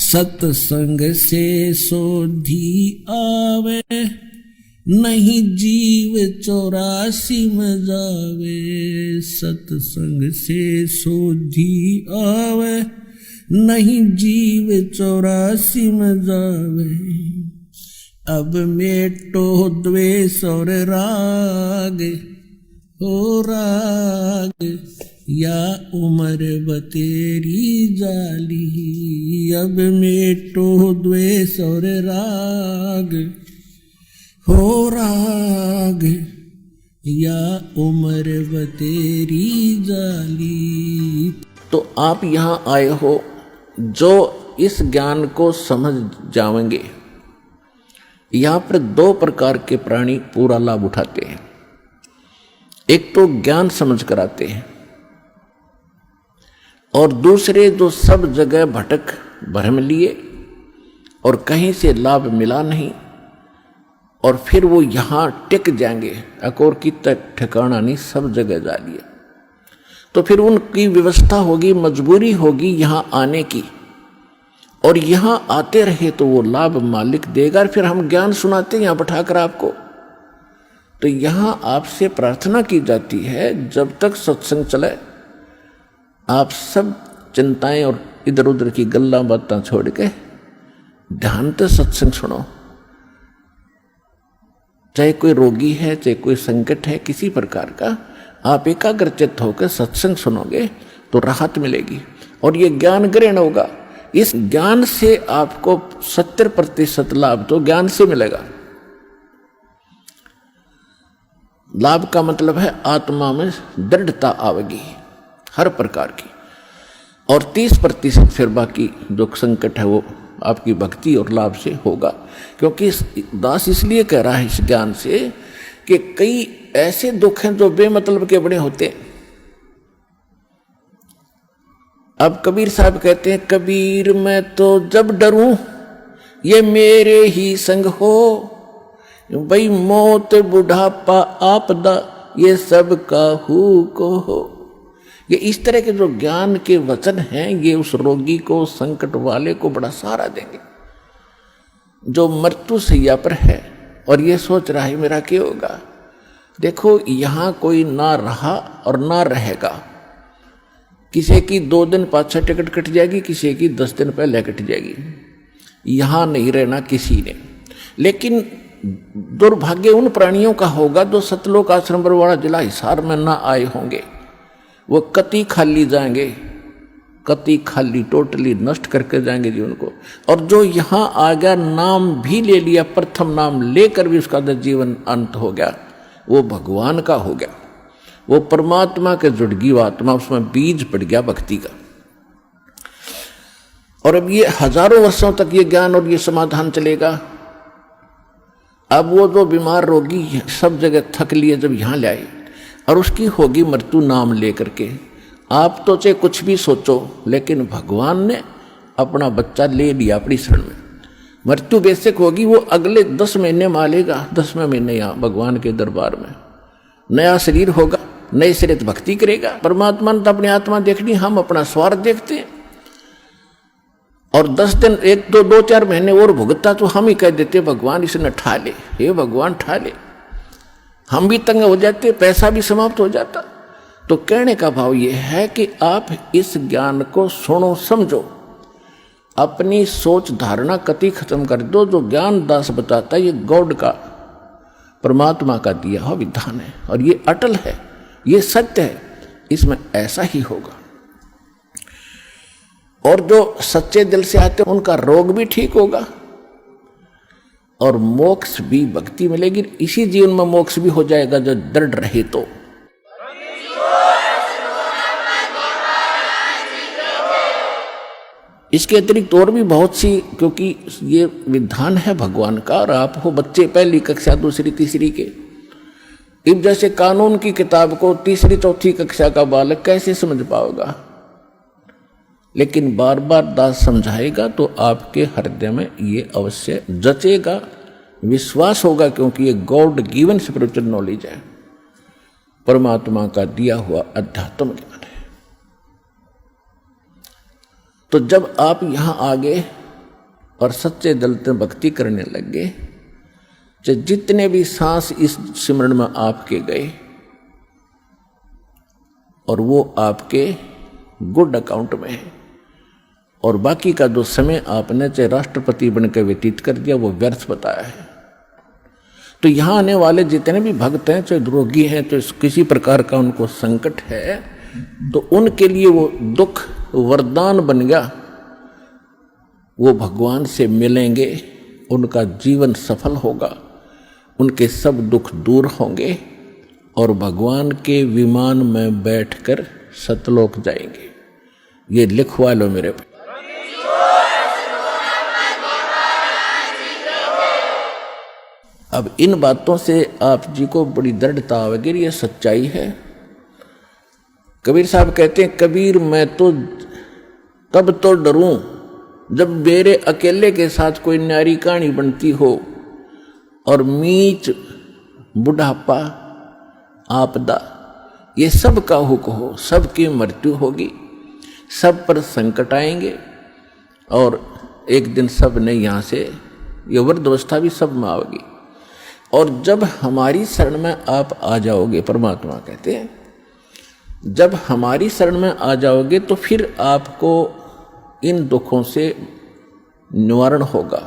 सत्संग से सोधी आवे, नहीं जीव 84 में जावे। सत्संग से सोधी आवे, नहीं जीव 84 में जावे। अब मेटो द्वेष और राग, हो राग या उम्र बतेरी जाली। अब मेटो द्वेष और राग, हो राग या उम्र बतेरी जाली। तो आप यहाँ आए हो जो इस ज्ञान को समझ जाएंगे। यहाँ पर 2 प्रकार के प्राणी पूरा लाभ उठाते हैं। एक तो ज्ञान समझ कर आते हैं, और दूसरे जो सब जगह भटक भ्रम लिए और कहीं से लाभ मिला नहीं, और फिर वो यहाँ टिक जाएंगे। अकोर की ठिकाना नहीं, सब जगह जा लिए। तो फिर उनकी व्यवस्था होगी, मजबूरी होगी यहाँ आने की, और यहाँ आते रहे तो वो लाभ मालिक देगा। फिर हम ज्ञान सुनाते हैं यहाँ बैठाकर आपको। तो यहाँ आपसे प्रार्थना की जाती है, जब तक सत्संग चले आप सब चिंताएं और इधर उधर की गल्ला बातें छोड़ के ध्यान से सत्संग सुनो। चाहे कोई रोगी है, चाहे कोई संकट है किसी प्रकार का, आप एकाग्रचित्त होकर सत्संग सुनोगे तो राहत मिलेगी और ये ज्ञान ग्रहण होगा। इस ज्ञान से आपको 70% लाभ तो ज्ञान से मिलेगा। लाभ का मतलब है आत्मा में दृढ़ता आवेगी हर प्रकार की, और 30% फिर बाकी जो संकट है वो आपकी भक्ति और लाभ से होगा। क्योंकि दास इसलिए कह रहा है इस ज्ञान से कि कई ऐसे दुख हैं जो बेमतलब के बड़े होते हैं। अब कबीर साहब कहते हैं, कबीर मैं तो जब डरूं ये मेरे ही संग हो, भाई मौत बुढ़ापा आपदा ये सब काहू को हो। ये इस तरह के जो ज्ञान के वचन हैं ये उस रोगी को, संकट वाले को बड़ा सहारा देंगे जो मृत्यु सैया पर है और ये सोच रहा है मेरा क्या होगा। देखो यहाँ कोई ना रहा और ना रहेगा। किसी की 2 दिन पाछे टिकट कट जाएगी, किसी की 10 दिन पहले कट जाएगी। यहाँ नहीं रहना किसी ने। लेकिन दुर्भाग्य उन प्राणियों का होगा जो सतलोक आश्रम बरवाड़ा जिला हिसार में ना आए होंगे। वो कति खाली जाएंगे, कति खाली टोटली नष्ट करके जाएंगे जीवन को। और जो यहाँ आ गया, नाम भी ले लिया, प्रथम नाम लेकर भी उसका जीवन अंत हो गया, वो भगवान का हो गया, वो परमात्मा के जुड़ गई वो आत्मा, उसमें बीज पड़ गया भक्ति का। और अब ये हजारों वर्षों तक ये ज्ञान और ये समाधान चलेगा। अब वो जो बीमार रोगी सब जगह थक लिए जब यहाँ ले आए और उसकी होगी मृत्यु नाम लेकर के, आप तो चाहे कुछ भी सोचो, लेकिन भगवान ने अपना बच्चा ले लिया अपनी शरण में। मृत्यु बेशक होगी, वो अगले 10 महीने में आलेगा, 10वें महीने यहाँ भगवान के दरबार में नया शरीर होगा, नए सिरे भक्ति करेगा। परमात्मा ने तो अपनी आत्मा देखनी, हम अपना स्वार्थ देखते हैं। और 10 दिन 1 2 4 महीने और भुगता तो हम ही कह देते भगवान इसने ठा ले, हे भगवान ठा ले। हम भी तंग हो जाते, पैसा भी समाप्त हो जाता। तो कहने का भाव ये है कि आप इस ज्ञान को सुनो, समझो, अपनी सोच धारणा कति खत्म कर दो। जो ज्ञान दास बताता है ये गॉड का, परमात्मा का दिया हुआ विधान है और ये अटल है, ये सत्य है, इसमें ऐसा ही होगा। और जो सच्चे दिल से आते हैं उनका रोग भी ठीक होगा और मोक्ष भी, भक्ति मिलेगी। इसी जीवन में मोक्ष भी हो जाएगा जो दृढ़ रहे तो। इसके अतिरिक्त और भी बहुत सी, क्योंकि ये विधान है भगवान का और आप हो बच्चे पहली कक्षा दूसरी तीसरी के। इब जैसे कानून की किताब को तीसरी चौथी कक्षा का बालक कैसे समझ पाएगा, लेकिन बार बार दास समझाएगा तो आपके हृदय में ये अवश्य जचेगा, विश्वास होगा, क्योंकि ये गॉड गिवन स्पिरिचुअल नॉलेज है, परमात्मा का दिया हुआ अध्यात्म ज्ञान है। तो जब आप यहां आ गए और सच्चे दिल से भक्ति करने लग गए, चाहे जितने भी सांस इस सिमरन में आपके गए और वो आपके गुड अकाउंट में है, और बाकी का जो समय आपने चाहे राष्ट्रपति बनकर व्यतीत कर दिया वो व्यर्थ बताया है। तो यहाँ आने वाले जितने भी भक्त हैं, चाहे रोगी हैं, तो किसी प्रकार का उनको संकट है, तो उनके लिए वो दुख वरदान बन गया। वो भगवान से मिलेंगे, उनका जीवन सफल होगा, उनके सब दुख दूर होंगे और भगवान के विमान में बैठकर सतलोक जाएंगे। ये लिखवा लो मेरे भाई। अब इन बातों से आप जी को बड़ी दृढ़ता आवेगी, ये सच्चाई है। कबीर साहब कहते हैं, कबीर मैं तो तब तो डरूं जब मेरे अकेले के साथ कोई न्यारी कहानी बनती हो और मीच बुढ़ापा आपदा ये सब का हुक हो, सबकी मृत्यु होगी, सब पर संकट आएंगे और एक दिन सब ने यहाँ से ये वृद्धावस्था भी सब में आएगी। और जब हमारी शरण में आप आ जाओगे, परमात्मा कहते हैं जब हमारी शरण में आ जाओगे तो फिर आपको इन दुखों से निवारण होगा।